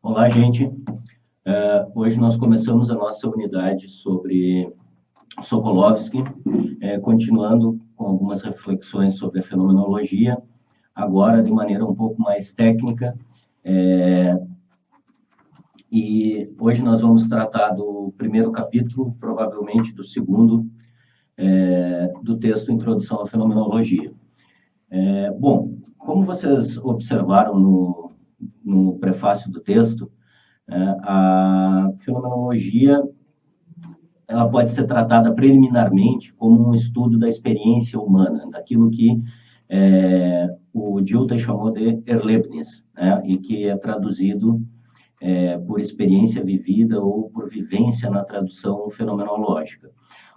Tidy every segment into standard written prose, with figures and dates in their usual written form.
Olá, gente. Hoje nós começamos a nossa unidade sobre Sokolovsky, continuando com algumas reflexões sobre a fenomenologia, agora de maneira um pouco mais técnica. E hoje nós vamos tratar do primeiro capítulo, provavelmente do segundo, do texto Introdução à Fenomenologia. Bom, como vocês observaram no prefácio do texto, a fenomenologia ela pode ser tratada preliminarmente como um estudo da experiência humana, daquilo que o Dilthey chamou de Erlebnis, né, e que é traduzido por experiência vivida ou por vivência na tradução fenomenológica.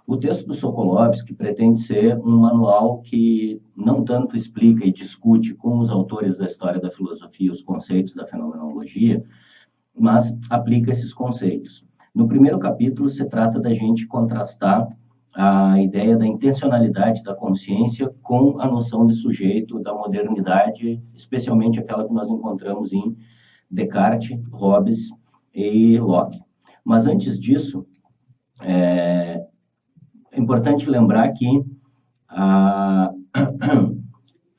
O texto do Sokolovsky pretende ser um manual que não tanto explica e discute com os autores da história da filosofia os conceitos da fenomenologia, mas aplica esses conceitos. No primeiro capítulo, se trata da gente contrastar a ideia da intencionalidade da consciência com a noção de sujeito da modernidade, especialmente aquela que nós encontramos em Descartes, Hobbes e Locke. Mas antes disso, é importante lembrar que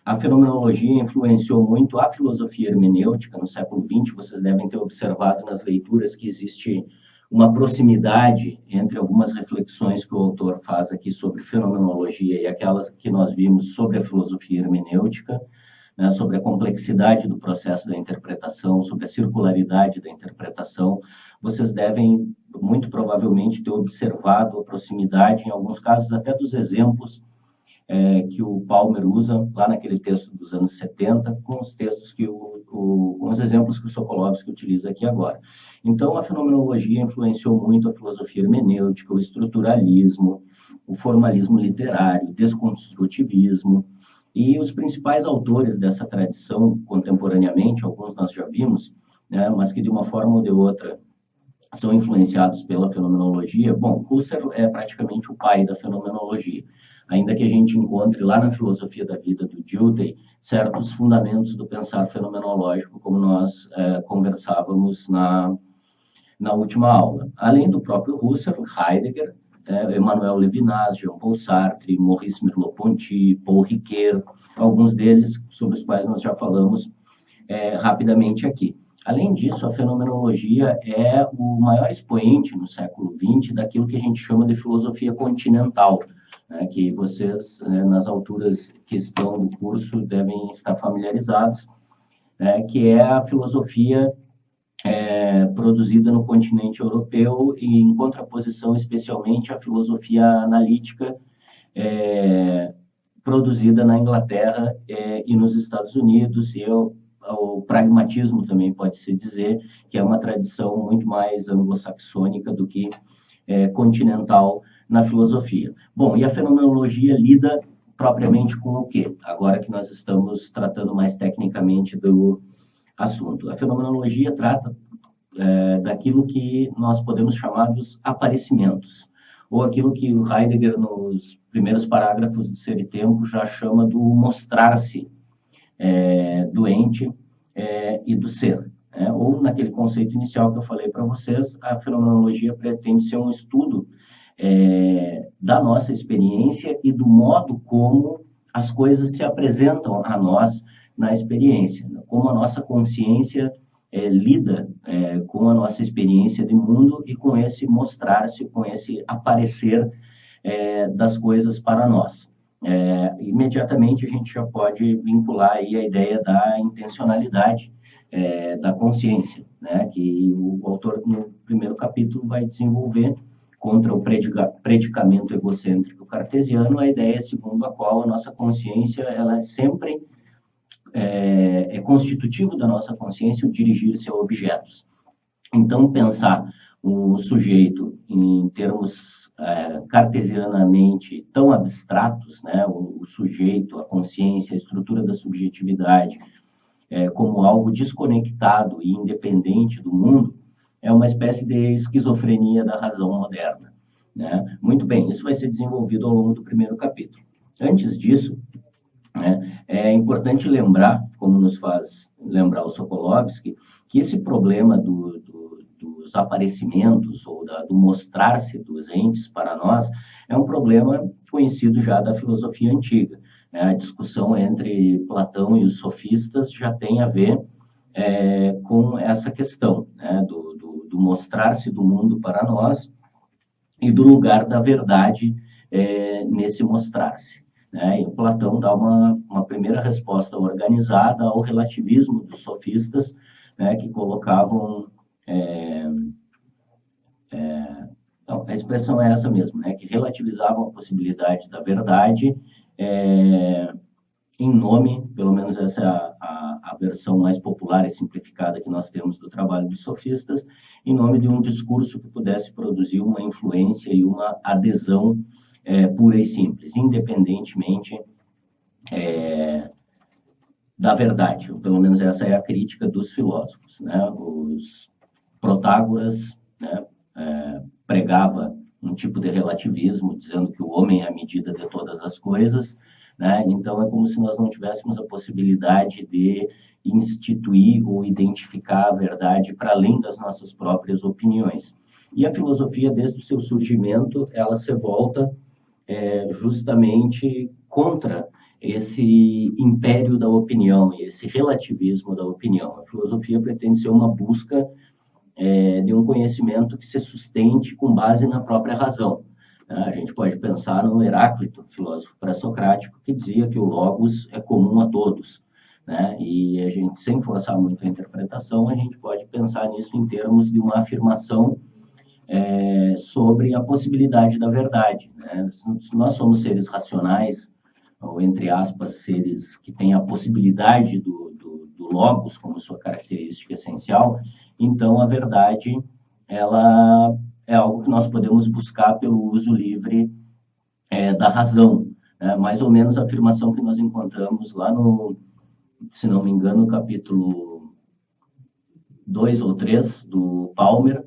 a fenomenologia influenciou muito a filosofia hermenêutica no século XX. Vocês devem ter observado nas leituras que existe uma proximidade entre algumas reflexões que o autor faz aqui sobre fenomenologia e aquelas que nós vimos sobre a filosofia hermenêutica, né, sobre a complexidade do processo da interpretação, sobre a circularidade da interpretação. Vocês devem, muito provavelmente, ter observado a proximidade, em alguns casos, até dos exemplos que o Palmer usa lá naquele texto dos anos 70, com os textos com os exemplos que o Sokolovsky utiliza aqui agora. Então, a fenomenologia influenciou muito a filosofia hermenêutica, o estruturalismo, o formalismo literário, o desconstrutivismo, e os principais autores dessa tradição contemporaneamente, alguns nós já vimos, né, mas que de uma forma ou de outra são influenciados pela fenomenologia. Bom, Husserl é praticamente o pai da fenomenologia, ainda que a gente encontre lá na filosofia da vida do Dilthey certos fundamentos do pensar fenomenológico, como nós conversávamos na última aula. Além do próprio Husserl, Heidegger, Emmanuel Levinas, Jean-Paul Sartre, Maurice Merleau-Ponty, Paul Ricoeur, alguns deles sobre os quais nós já falamos rapidamente aqui. Além disso, a fenomenologia é o maior expoente no século XX daquilo que a gente chama de filosofia continental, né, que vocês, nas alturas que estão no curso, devem estar familiarizados, que é a filosofia produzida no continente europeu e em contraposição especialmente à filosofia analítica produzida na Inglaterra e nos Estados Unidos, e o pragmatismo também pode-se dizer, que é uma tradição muito mais anglo-saxônica do que continental na filosofia. Bom, e a fenomenologia lida propriamente com o quê? Agora que nós estamos tratando mais tecnicamente do assunto. A fenomenologia trata daquilo que nós podemos chamar dos aparecimentos, ou aquilo que o Heidegger, nos primeiros parágrafos de Ser e Tempo, já chama do mostrar-se do ente e do ser. Ou naquele conceito inicial que eu falei para vocês, a fenomenologia pretende ser um estudo da nossa experiência e do modo como as coisas se apresentam a nós na experiência, como a nossa consciência lida com a nossa experiência de mundo e com esse mostrar-se, com esse aparecer das coisas para nós. Imediatamente a gente já pode vincular aí a ideia da intencionalidade da consciência, né, que o autor no primeiro capítulo vai desenvolver contra o predicamento egocêntrico cartesiano, a ideia segundo a qual a nossa consciência ela é sempre constitutivo da nossa consciência o dirigir-se a objetos. Então, pensar o sujeito em termos cartesianamente tão abstratos, né, o sujeito, a consciência, a estrutura da subjetividade, como algo desconectado e independente do mundo, é uma espécie de esquizofrenia da razão moderna, né? Muito bem, isso vai ser desenvolvido ao longo do primeiro capítulo. Antes disso, é importante lembrar, como nos faz lembrar o Sokolovsky que esse problema dos aparecimentos ou do mostrar-se dos entes para nós é um problema conhecido já da filosofia antiga. A discussão entre Platão e os sofistas já tem a ver com essa questão, né, do mostrar-se do mundo para nós e do lugar da verdade nesse mostrar-se. Né? E o Platão dá uma primeira resposta organizada ao relativismo dos sofistas, né, que colocavam... Então, a expressão é essa mesmo, né, que relativizavam a possibilidade da verdade em nome, pelo menos essa é a versão mais popular e simplificada que nós temos do trabalho dos sofistas, em nome de um discurso que pudesse produzir uma influência e uma adesão pura e simples, independentemente da verdade. Ou pelo menos essa é a crítica dos filósofos. Né? Os Protágoras, né, pregava um tipo de relativismo, dizendo que o homem é a medida de todas as coisas, né? Então é como se nós não tivéssemos a possibilidade de instituir ou identificar a verdade para além das nossas próprias opiniões. E a filosofia, desde o seu surgimento, ela se volta justamente contra esse império da opinião e esse relativismo da opinião. A filosofia pretende ser uma busca de um conhecimento que se sustente com base na própria razão. A gente pode pensar no Heráclito, filósofo pré-socrático, que dizia que o logos é comum a todos. Né? E a gente, sem forçar muito a interpretação, a gente pode pensar nisso em termos de uma afirmação sobre a possibilidade da verdade. Né? Se nós somos seres racionais, ou entre aspas, seres que têm a possibilidade do logos como sua característica essencial, então a verdade, ela é algo que nós podemos buscar pelo uso livre da razão. Mais ou menos a afirmação que nós encontramos lá no, se não me engano, no capítulo 2 ou 3 do Palmer,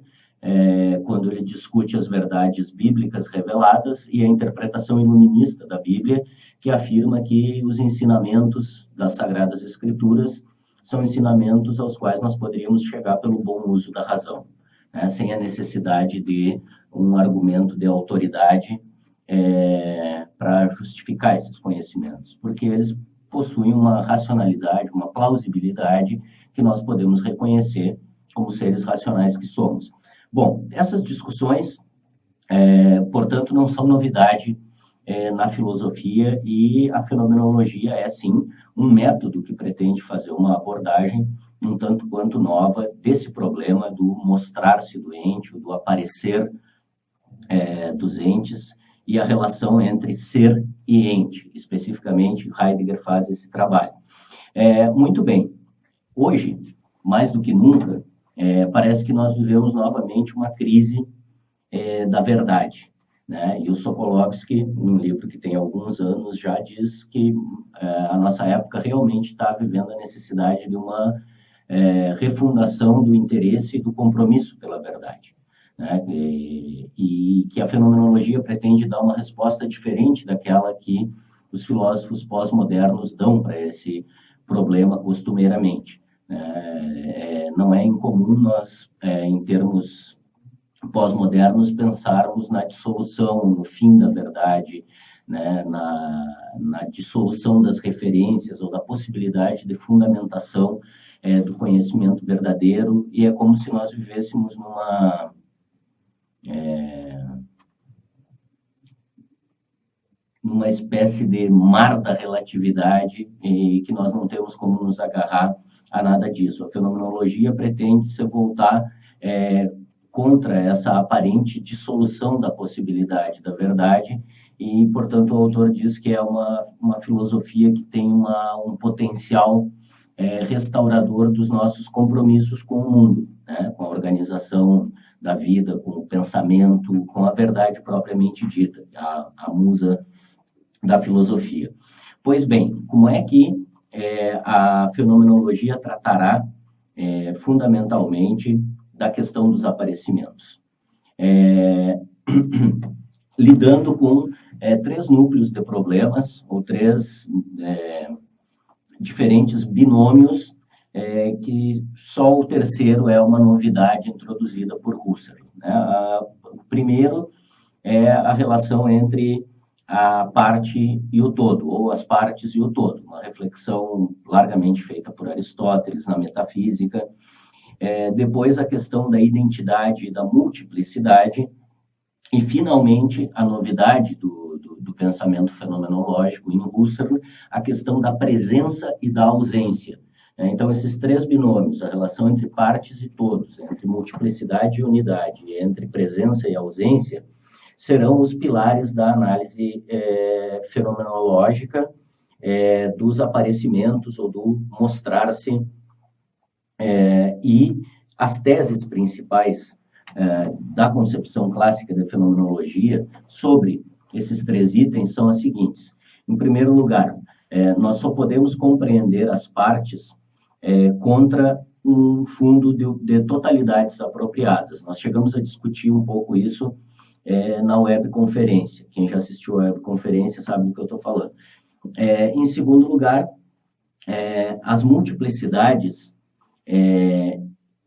quando ele discute as verdades bíblicas reveladas e a interpretação iluminista da Bíblia, que afirma que os ensinamentos das Sagradas Escrituras são ensinamentos aos quais nós poderíamos chegar pelo bom uso da razão, né, sem a necessidade de um argumento de autoridade para justificar esses conhecimentos, porque eles possuem uma racionalidade, uma plausibilidade que nós podemos reconhecer como seres racionais que somos. Bom, essas discussões, portanto, não são novidade na filosofia, e a fenomenologia é, sim, um método que pretende fazer uma abordagem um tanto quanto nova desse problema do mostrar-se do ente, do aparecer dos entes, e a relação entre ser e ente. Especificamente, Heidegger faz esse trabalho. Muito bem. Hoje, mais do que nunca, parece que nós vivemos novamente uma crise da verdade. Né? E o Sokolovsky, num livro que tem alguns anos, já diz que a nossa época realmente está vivendo a necessidade de uma refundação do interesse e do compromisso pela verdade. Né? E que a fenomenologia pretende dar uma resposta diferente daquela que os filósofos pós-modernos dão para esse problema costumeiramente. Não é incomum nós, em termos pós-modernos, pensarmos na dissolução, no fim da verdade, né, na dissolução das referências ou da possibilidade de fundamentação do conhecimento verdadeiro, e é como se nós vivêssemos numa espécie de mar da relatividade e que nós não temos como nos agarrar a nada disso. A fenomenologia pretende se voltar contra essa aparente dissolução da possibilidade da verdade e, portanto, o autor diz que é uma filosofia que tem um potencial restaurador dos nossos compromissos com o mundo, né? Com a organização da vida, com o pensamento, com a verdade propriamente dita, a musa da filosofia. Pois bem, como é que a fenomenologia tratará fundamentalmente da questão dos aparecimentos? Lidando com três núcleos de problemas, ou três diferentes binômios que só o terceiro é uma novidade introduzida por Husserl, né? O primeiro é a relação entre a parte e o todo, ou as partes e o todo, uma reflexão largamente feita por Aristóteles na metafísica. Depois a questão da identidade e da multiplicidade, e finalmente a novidade do pensamento fenomenológico em Husserl, a questão da presença e da ausência. Então, esses três binômios, a relação entre partes e todos, entre multiplicidade e unidade, entre presença e ausência, serão os pilares da análise fenomenológica dos aparecimentos ou do mostrar-se, e as teses principais da concepção clássica da fenomenologia sobre esses três itens são as seguintes. Em primeiro lugar, nós só podemos compreender as partes contra um fundo de totalidades apropriadas. Nós chegamos a discutir um pouco isso na webconferência. Quem já assistiu a webconferência sabe do que eu estou falando. Em segundo lugar, as multiplicidades,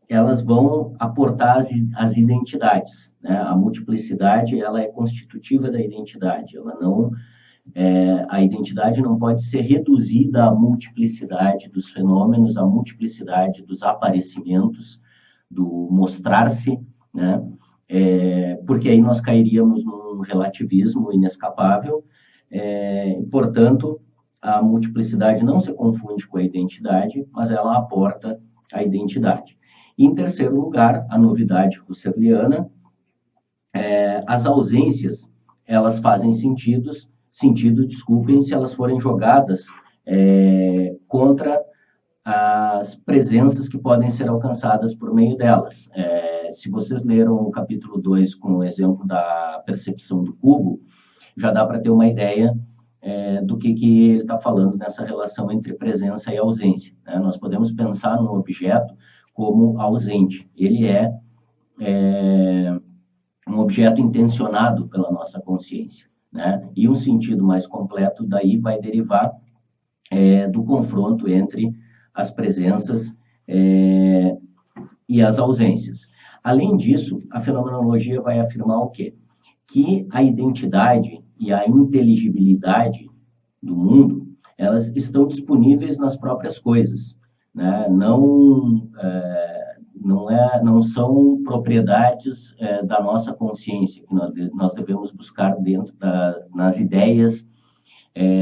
elas vão aportar as identidades, né? A multiplicidade, ela é constitutiva da identidade, ela não... a identidade não pode ser reduzida à multiplicidade dos fenômenos, à multiplicidade dos aparecimentos, do mostrar-se, né? Porque aí nós cairíamos num relativismo inescapável, portanto, a multiplicidade não se confunde com a identidade, mas ela aporta a identidade. Em terceiro lugar, a novidade husserliana, as ausências, elas fazem sentido, desculpem, se elas forem jogadas contra as presenças que podem ser alcançadas por meio delas. Se vocês leram o capítulo 2 com o exemplo da percepção do cubo, já dá para ter uma ideia do que ele está falando nessa relação entre presença e ausência, né? Nós podemos pensar num objeto como ausente. Ele é um objeto intencionado pela nossa consciência, né? E um sentido mais completo daí vai derivar do confronto entre as presenças e as ausências. Além disso, a fenomenologia vai afirmar o quê? Que a identidade e a inteligibilidade do mundo, elas estão disponíveis nas próprias coisas, né? Não são propriedades da nossa consciência, que nós devemos buscar nas ideias,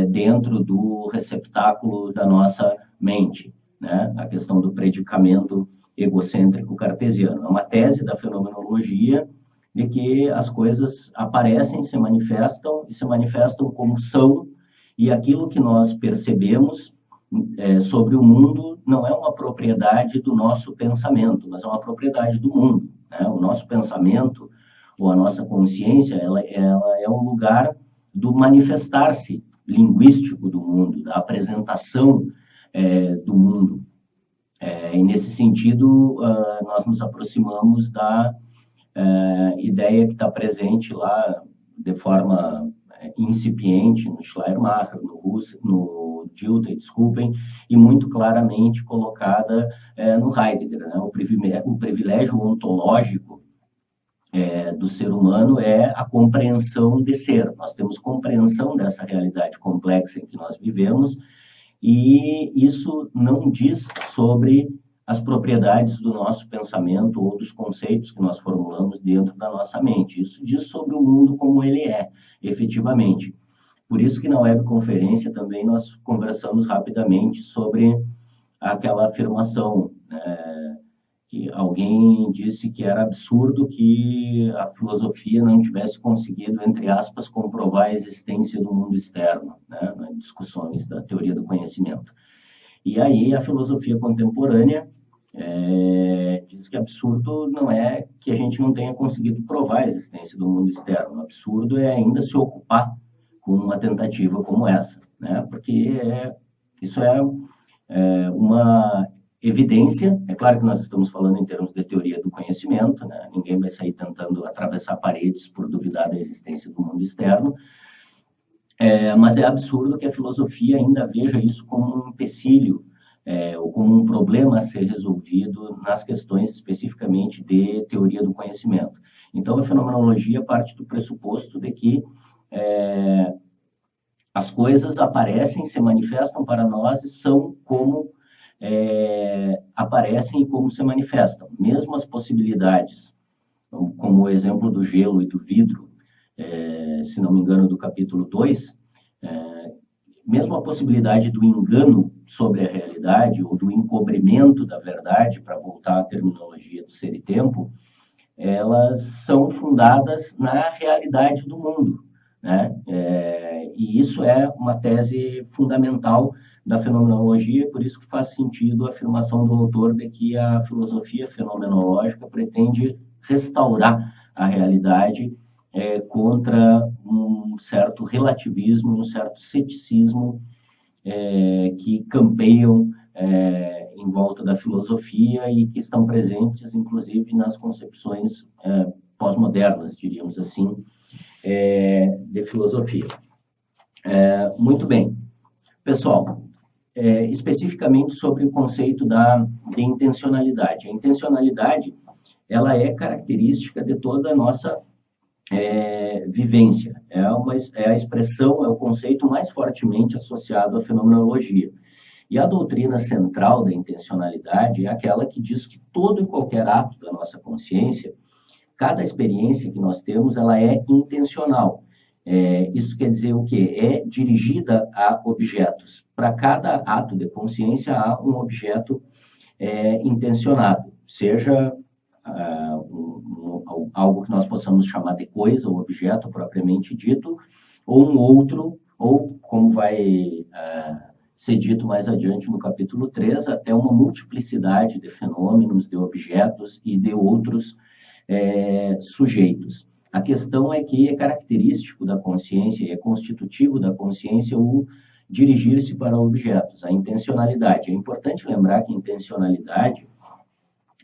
dentro do receptáculo da nossa mente, né? A questão do predicamento egocêntrico cartesiano. É uma tese da fenomenologia de que as coisas aparecem, se manifestam como são, e aquilo que nós percebemos sobre o mundo não é uma propriedade do nosso pensamento, mas é uma propriedade do mundo, né? O nosso pensamento, ou a nossa consciência, ela é um lugar do manifestar-se linguístico do mundo, da apresentação do mundo. E nesse sentido, nós nos aproximamos da ideia que está presente lá de forma incipiente no Schleiermacher, no Dilthey, desculpem, e muito claramente colocada no Heidegger, né? O privilégio ontológico do ser humano é a compreensão de ser. Nós temos compreensão dessa realidade complexa em que nós vivemos, e isso não diz sobre as propriedades do nosso pensamento ou dos conceitos que nós formulamos dentro da nossa mente. Isso diz sobre o mundo como ele é, efetivamente. Por isso que na webconferência também nós conversamos rapidamente sobre aquela afirmação, que alguém disse que era absurdo que a filosofia não tivesse conseguido, entre aspas, comprovar a existência do mundo externo, né, nas discussões da teoria do conhecimento. E aí a filosofia contemporânea diz que absurdo não é que a gente não tenha conseguido provar a existência do mundo externo. O absurdo é ainda se ocupar com uma tentativa como essa, né? Porque isso é uma evidência. É claro que nós estamos falando em termos de teoria do conhecimento, né? Ninguém vai sair tentando atravessar paredes por duvidar da existência do mundo externo, mas é absurdo que a filosofia ainda veja isso como um empecilho ou como um problema a ser resolvido nas questões especificamente de teoria do conhecimento. Então, a fenomenologia parte do pressuposto de que as coisas aparecem, se manifestam para nós e são como aparecem e como se manifestam. Mesmo as possibilidades, como o exemplo do gelo e do vidro, se não me engano, do capítulo 2, mesmo a possibilidade do engano sobre a realidade, ou do encobrimento da verdade, para voltar à terminologia do Ser e Tempo, elas são fundadas na realidade do mundo, né? E isso é uma tese fundamental da fenomenologia, por isso que faz sentido a afirmação do autor de que a filosofia fenomenológica pretende restaurar a realidade contra um certo relativismo, um certo ceticismo que campeiam em volta da filosofia e que estão presentes, inclusive, nas concepções pós-modernas, diríamos assim, de filosofia. Muito bem. Pessoal, especificamente sobre o conceito de intencionalidade. A intencionalidade, ela é característica de toda a nossa vivência. É a expressão, é o conceito mais fortemente associado à fenomenologia. E a doutrina central da intencionalidade é aquela que diz que todo e qualquer ato da nossa consciência, cada experiência que nós temos, ela é intencional. Isso quer dizer o quê? É dirigida a objetos. Para cada ato de consciência, há um objeto intencionado, seja algo que nós possamos chamar de coisa, ou objeto propriamente dito, ou um outro, ou como vai ser dito mais adiante no capítulo 3, até uma multiplicidade de fenômenos, de objetos e de outros sujeitos. A questão é que é característico da consciência, é constitutivo da consciência o dirigir-se para objetos, a intencionalidade. É importante lembrar que intencionalidade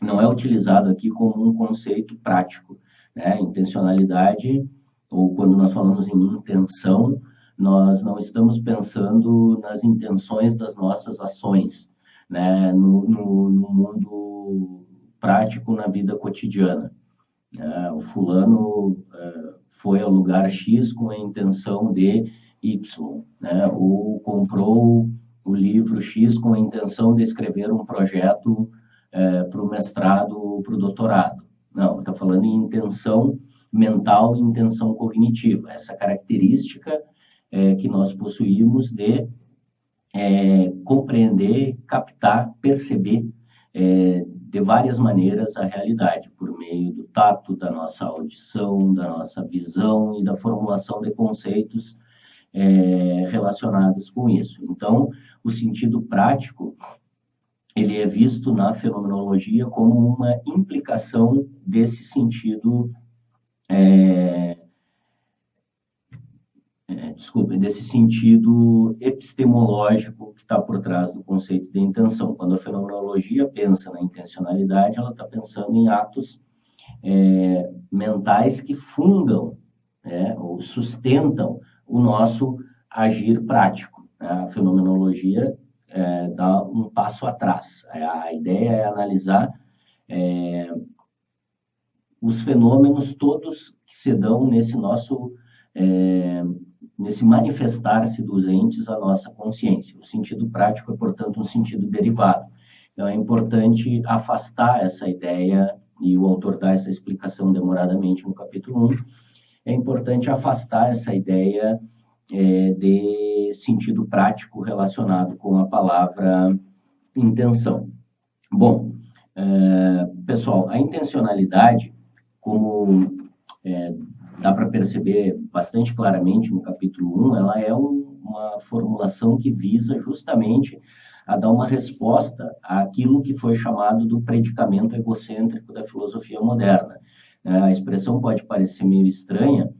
não é utilizado aqui como um conceito prático, né? Intencionalidade, ou quando nós falamos em intenção, nós não estamos pensando nas intenções das nossas ações, né? No mundo prático, na vida cotidiana. O fulano foi ao lugar X com a intenção de Y, né? Ou comprou o livro X com a intenção de escrever um projeto para o mestrado ou para o doutorado. Não, está falando em intenção mental e intenção cognitiva. Essa característica que nós possuímos de compreender, captar, perceber de várias maneiras a realidade, por meio do tato, da nossa audição, da nossa visão e da formulação de conceitos relacionados com isso. Então, o sentido prático, ele é visto na fenomenologia como uma implicação desse sentido, desse sentido epistemológico que está por trás do conceito de intenção. Quando a fenomenologia pensa na intencionalidade, ela está pensando em atos mentais que fundam, ou sustentam o nosso agir prático. A fenomenologia dá um passo atrás. A ideia é analisar os fenômenos todos que se dão nesse nosso nesse manifestar-se dos entes à nossa consciência. O sentido prático é, portanto, um sentido derivado. Então, é importante afastar essa ideia, e o autor dá essa explicação demoradamente no capítulo 1, é importante afastar essa ideia de sentido prático relacionado com a palavra intenção. Bom, pessoal, a intencionalidade, como dá para perceber bastante claramente no capítulo 1, ela é uma formulação que visa justamente a dar uma resposta àquilo que foi chamado do predicamento egocêntrico da filosofia moderna. A expressão pode parecer meio estranha,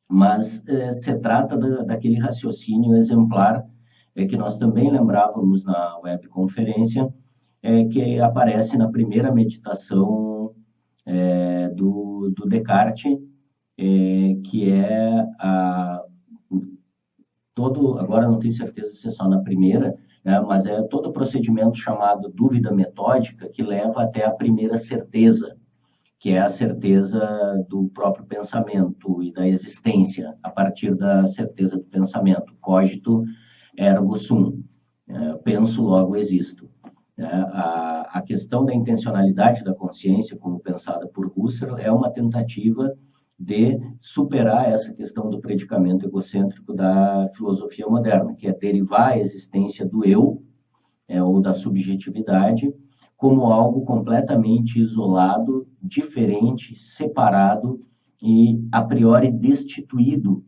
mas se trata daquele raciocínio exemplar que nós também lembrávamos na webconferência, que aparece na primeira meditação do Descartes, que é agora não tenho certeza se é só na primeira, né? Mas é todo o procedimento chamado dúvida metódica que leva até a primeira certeza, que é a certeza do próprio pensamento e da existência, a partir da certeza do pensamento. Cogito ergo sum, penso, logo existo. A questão da intencionalidade da consciência, como pensada por Husserl, é uma tentativa de superar essa questão do predicamento egocêntrico da filosofia moderna, que é derivar a existência do eu, ou da subjetividade, como algo completamente isolado, diferente, separado e, a priori, destituído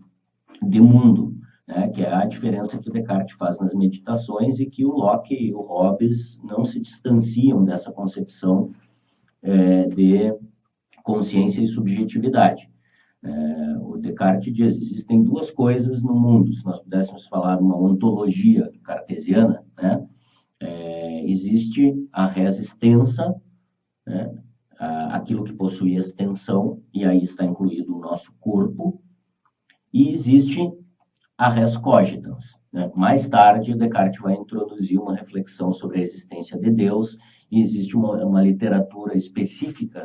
de mundo, né? Que é a diferença que Descartes faz nas meditações e que o Locke e o Hobbes não se distanciam dessa concepção de consciência e subjetividade. O Descartes diz, existem duas coisas no mundo, se nós pudéssemos falar uma ontologia cartesiana, né? Existe a res extensa, né? Aquilo que possui extensão, e aí está incluído o nosso corpo, e existe a res cogitans, né? Mais tarde, Descartes vai introduzir uma reflexão sobre a existência de Deus, e existe uma literatura específica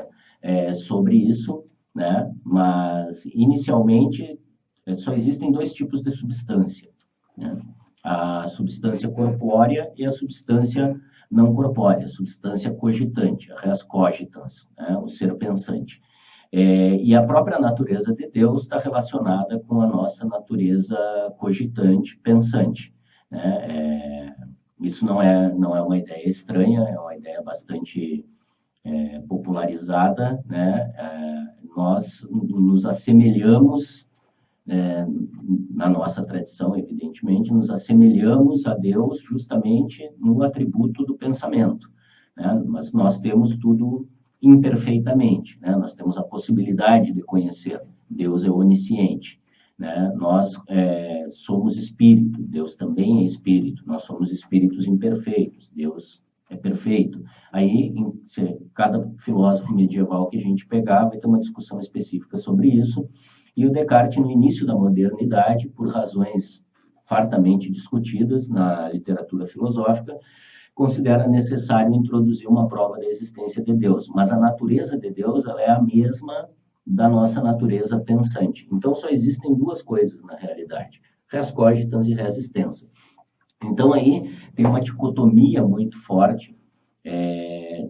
sobre isso, né? Mas, inicialmente, só existem dois tipos de substância, né? A substância corpórea e a substância não corpórea, a substância cogitante, a res cogitans, né? O ser pensante. E a própria natureza de Deus está relacionada com a nossa natureza cogitante, pensante, né? Isso não é uma ideia estranha, é uma ideia bastante popularizada, né? Nós nos assemelhamos, na nossa tradição, evidentemente, nos assemelhamos a Deus justamente no atributo do pensamento, né? Mas nós temos tudo imperfeitamente, né? Nós temos a possibilidade de conhecer. Deus é onisciente, né? Nós somos espírito, Deus também é espírito, nós somos espíritos imperfeitos, Deus é perfeito. Aí, cada filósofo medieval que a gente pegar vai ter uma discussão específica sobre isso, e o Descartes, no início da modernidade, por razões fartamente discutidas na literatura filosófica, considera necessário introduzir uma prova da existência de Deus, mas a natureza de Deus ela é a mesma da nossa natureza pensante. Então, só existem duas coisas na realidade, res cogitans e res extensa. Então, aí tem uma dicotomia muito forte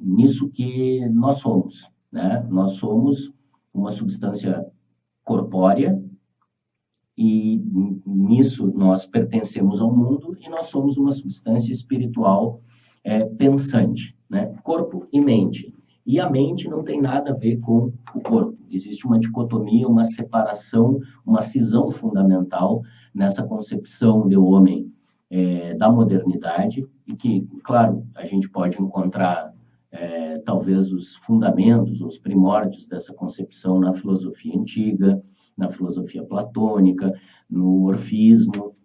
nisso que nós somos, né? Nós somos uma substância corpórea e nisso nós pertencemos ao mundo e nós somos uma substância espiritual pensante, né? Corpo e mente. E a mente não tem nada a ver com o corpo. Existe uma dicotomia, uma separação, uma cisão fundamental nessa concepção de homem da modernidade, e que, claro, a gente pode encontrar talvez os fundamentos, os primórdios dessa concepção na filosofia antiga, na filosofia platônica, no orfismo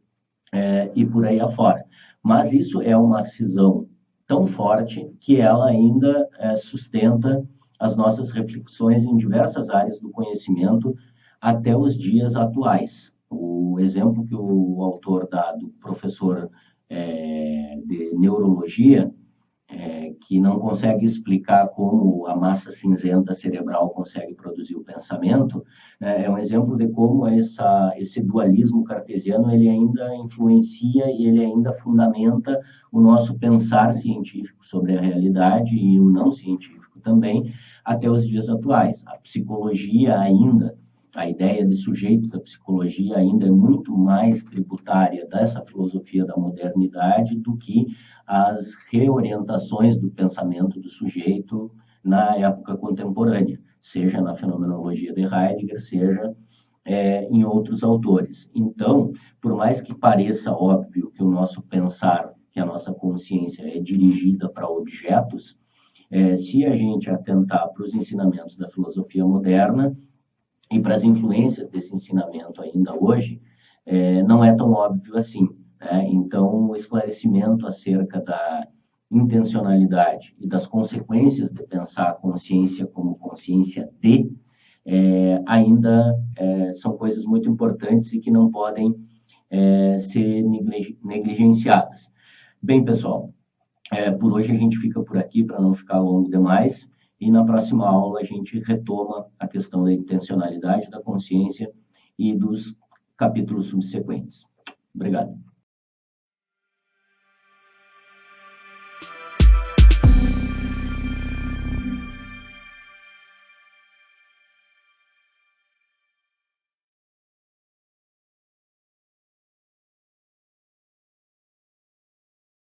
e por aí afora. Mas isso é uma cisão tão forte que ela ainda sustenta as nossas reflexões em diversas áreas do conhecimento até os dias atuais. O exemplo que o autor dá do professor de neurologia, que não consegue explicar como a massa cinzenta cerebral consegue produzir o pensamento, é um exemplo de como esse dualismo cartesiano ele ainda influencia e ele ainda fundamenta o nosso pensar científico sobre a realidade e o não científico também até os dias atuais. A psicologia ainda, a ideia de sujeito da psicologia ainda é muito mais tributária dessa filosofia da modernidade do que as reorientações do pensamento do sujeito na época contemporânea, seja na fenomenologia de Heidegger, seja em outros autores. Então, por mais que pareça óbvio que o nosso pensar, que a nossa consciência é dirigida para objetos, se a gente atentar para os ensinamentos da filosofia moderna e para as influências desse ensinamento ainda hoje, não é tão óbvio assim. Então, o esclarecimento acerca da intencionalidade e das consequências de pensar a consciência como consciência de, ainda são coisas muito importantes e que não podem ser negligenciadas. Bem, pessoal, por hoje a gente fica por aqui para não ficar longo demais, e na próxima aula a gente retoma a questão da intencionalidade, da consciência e dos capítulos subsequentes. Obrigado.